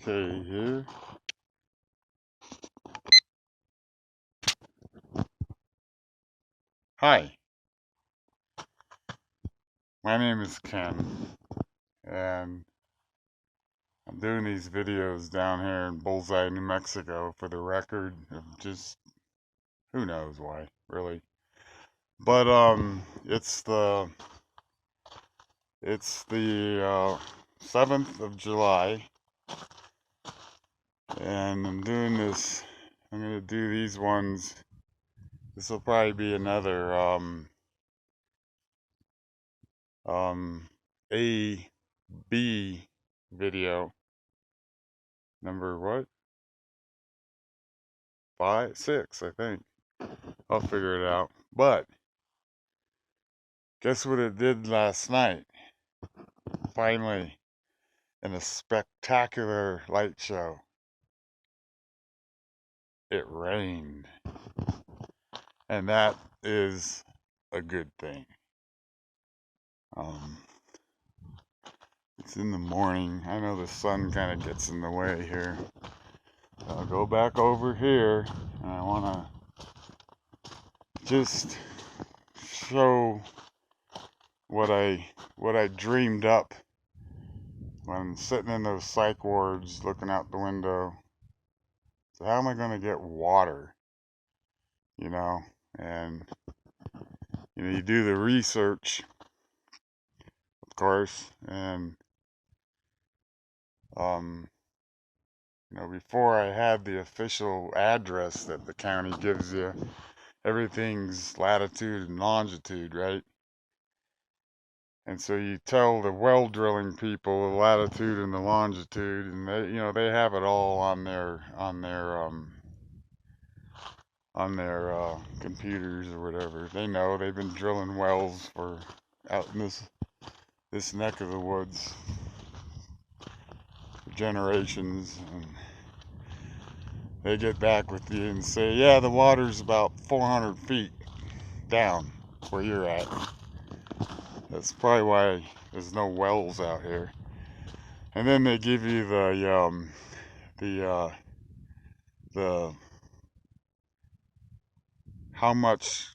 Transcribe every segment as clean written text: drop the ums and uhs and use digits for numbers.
Okay, here. Hi, my name is Ken, and I'm doing these videos down here in Bullseye, New Mexico for the record of just who knows why, really. But it's the 7th of July, and I'm gonna do these ones. This will probably be another um A B video. Number what? 5, 6, I think. I'll figure it out. But guess what it did last night? Finally, in a spectacular light show, it rained. And that is a good thing. Um, it's in the morning. I know the sun kind of gets in the way here. I'll go back over here, and I want to just show what I dreamed up when sitting in those psych wards looking out the window. So how am I going to get water? You know, and you do the research, of course, and um, before I had the official address that the county gives you, everything's latitude and longitude, right? And so you tell the well drilling people the latitude and the longitude, and they have it all on their computers or whatever. They know they've been drilling wells for out in this neck of the woods for generations, and they get back with you and say, yeah, the water's about 400 feet down where you're at. That's probably why there's no wells out here. And then they give you the how much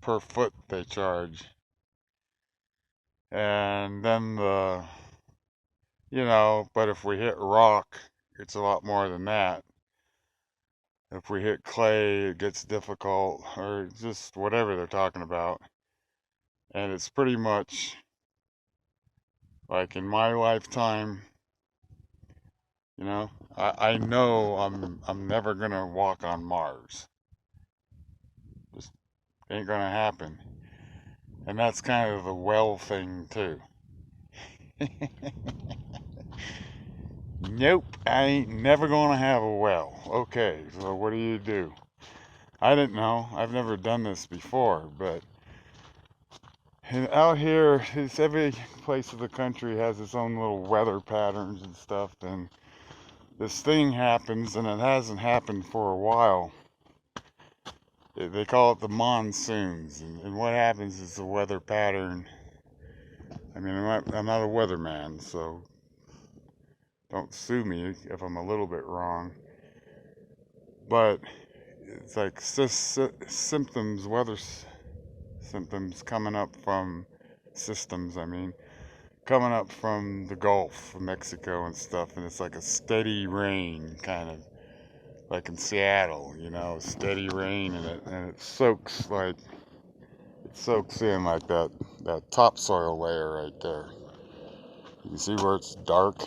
per foot they charge, and then but if we hit rock, it's a lot more than that. If we hit clay, it gets difficult, or just whatever they're talking about. And it's pretty much like in my lifetime, I know I'm never gonna walk on Mars. Just ain't gonna happen. And that's kind of the well thing too. Nope, I ain't never gonna have a well. Okay, so what do? I didn't know. I've never done this before, but out here, every place of the country has its own little weather patterns and stuff, and this thing happens, and it hasn't happened for a while. They call it the monsoons, and what happens is the weather pattern. I mean, I'm not a weatherman, so don't sue me if I'm a little bit wrong. But it's like symptoms, weather symptoms coming up from systems, I mean, coming up from the Gulf of Mexico and stuff, and it's like a steady rain, kind of like in Seattle, steady rain, and it soaks in like that topsoil layer right there. You can see where it's dark,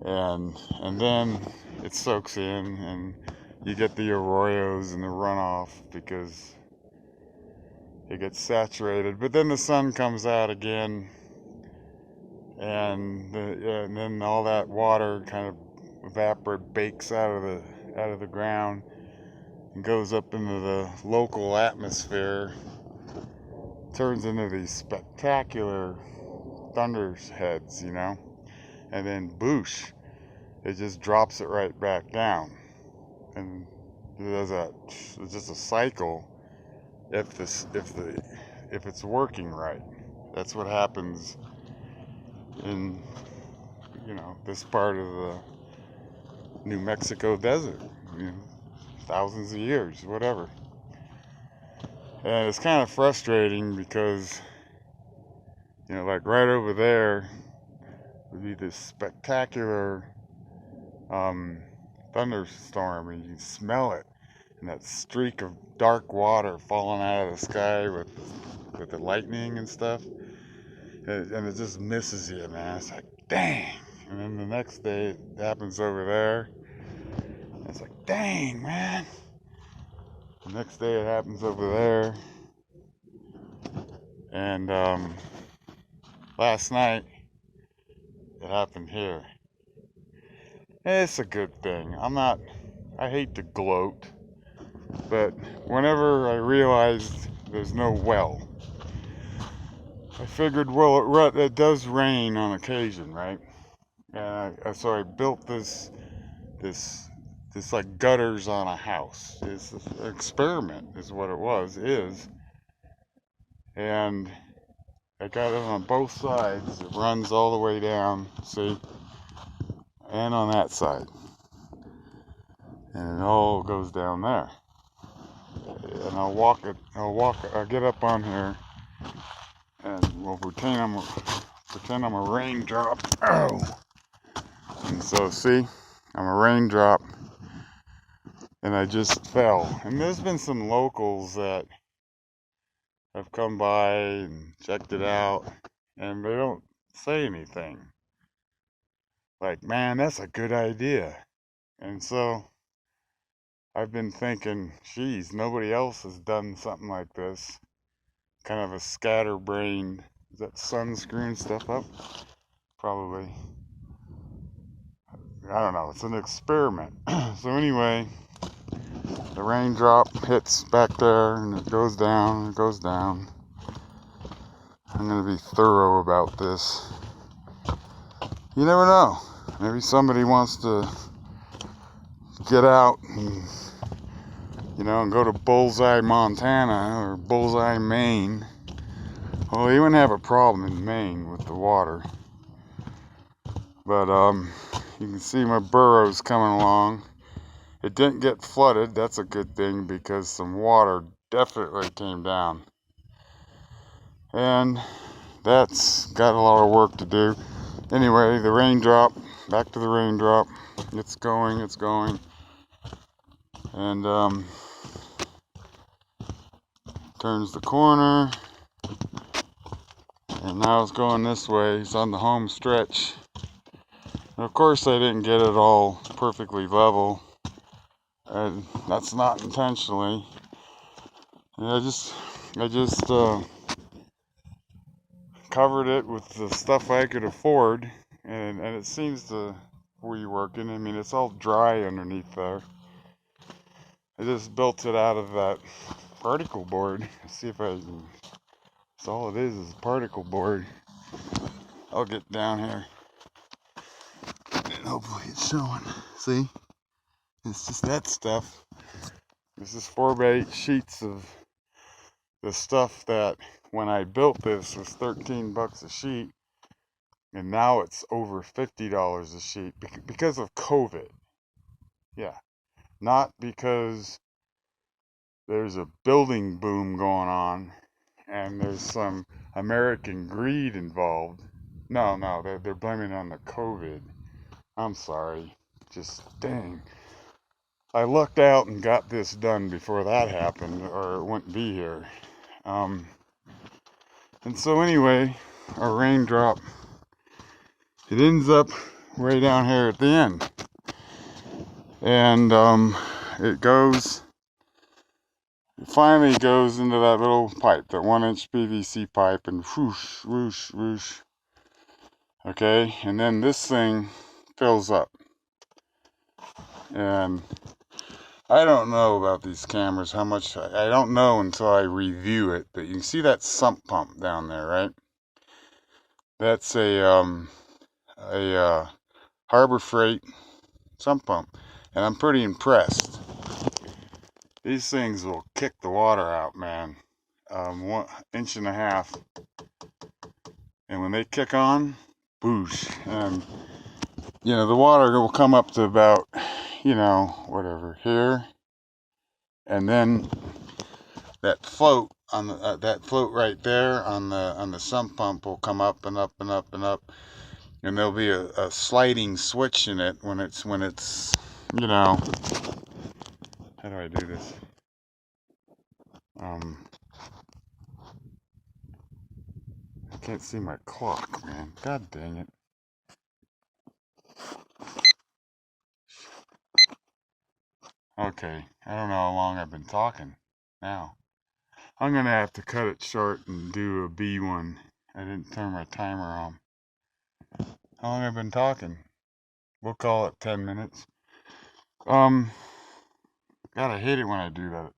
and then it soaks in, and you get the arroyos and the runoff because it gets saturated. But then the sun comes out again, and then all that water kind of bakes out of the ground and goes up into the local atmosphere, turns into these spectacular thunderheads, and then boosh, it just drops it right back down, and it's just a cycle if it's working right. That's what happens in this part of the New Mexico desert, you know, thousands of years, whatever. And it's kind of frustrating because, like right over there would be this spectacular thunderstorm, and you can smell it, and that streak of dark water falling out of the sky with the lightning and stuff, and it just misses you, man. It's like, dang. And then the next day it happens over there. It's like, dang, man. The next day it happens over there. And last night it happened here. It's a good thing. I hate to gloat, but whenever I realized there's no well, I figured, well, it does rain on occasion, right? And so I built this like gutters on a house. It's an experiment, is what it is. And I got it on both sides. It runs all the way down, see? And on that side. And it all goes down there. And I'll get up on here and we'll pretend I'm a raindrop. Oh! And so, see? I'm a raindrop. And I just fell. And there's been some locals that have come by and checked it out, and they don't say anything. Like, man, that's a good idea. And so I've been thinking, geez, nobody else has done something like this. Kind of a scatterbrained. Is that sun screwing stuff up? Probably. I don't know. It's an experiment. So anyway, the raindrop hits back there and it goes down and it goes down. I'm going to be thorough about this. You never know. Maybe somebody wants to get out and, and go to Bullseye, Montana or Bullseye, Maine. Well, you wouldn't have a problem in Maine with the water. But you can see my burrows coming along. It didn't get flooded. That's a good thing because some water definitely came down. And that's got a lot of work to do. Anyway, the raindrop, back to the raindrop. It's going. And turns the corner. And now it's going this way. It's on the home stretch. And of course, I didn't get it all perfectly level. And that's not intentionally. And I just covered it with the stuff I could afford, and it seems to be working. I mean, it's all dry underneath there. I just built it out of that particle board. Let's see if I can. That's all it is particle board. I'll get down here, and hopefully it's showing. See? It's just that stuff. This is 4x8 sheets of the stuff that when I built this was $13 a sheet, and now it's over $50 a sheet because of COVID. Yeah, not because there's a building boom going on and there's some American greed involved. No, they're blaming it on the COVID. I'm sorry. Just dang. I lucked out and got this done before that happened, or it wouldn't be here. And so anyway, our raindrop, it ends up way down here at the end. And it finally goes into that little pipe, that 1-inch PVC pipe, and whoosh, whoosh, whoosh. Okay, and then this thing fills up. And I don't know about these cameras, how much, I don't know until I review it, but you can see that sump pump down there, right? That's a Harbor Freight sump pump, and I'm pretty impressed. These things will kick the water out, man. 1.5 inches, and when they kick on, boosh. And the water will come up to about, whatever, here, and then that float on the, that float right there on the sump pump will come up and up and up and up, and there'll be a sliding switch in it when it's how do I do this? I can't see my clock, man. God dang it. Okay, I don't know how long I've been talking now. I'm gonna have to cut it short and do a B one. I didn't turn my timer on. How long have I been talking? We'll call it 10 minutes. God, I hate it when I do that.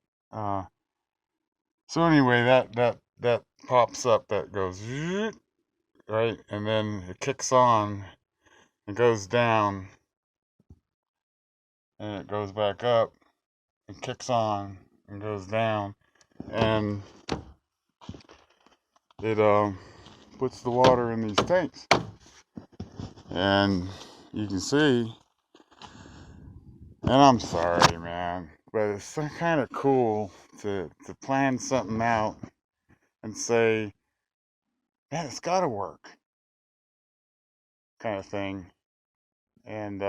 So anyway, that pops up, that goes right, and then it kicks on, it goes down, and it goes back up, it kicks on, and goes down, and it puts the water in these tanks. And you can see, and I'm sorry, man, but it's so kind of cool to plan something out and say, man, it's got to work, kind of thing, and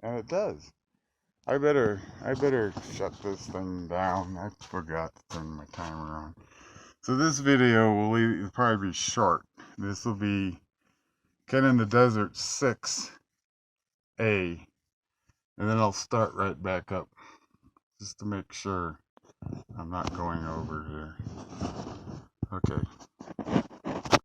it does. I better shut this thing down. I forgot to turn my timer on. So this video will probably be short. This will be Ken in the Desert 6A, and then I'll start right back up just to make sure I'm not going over here. Okay.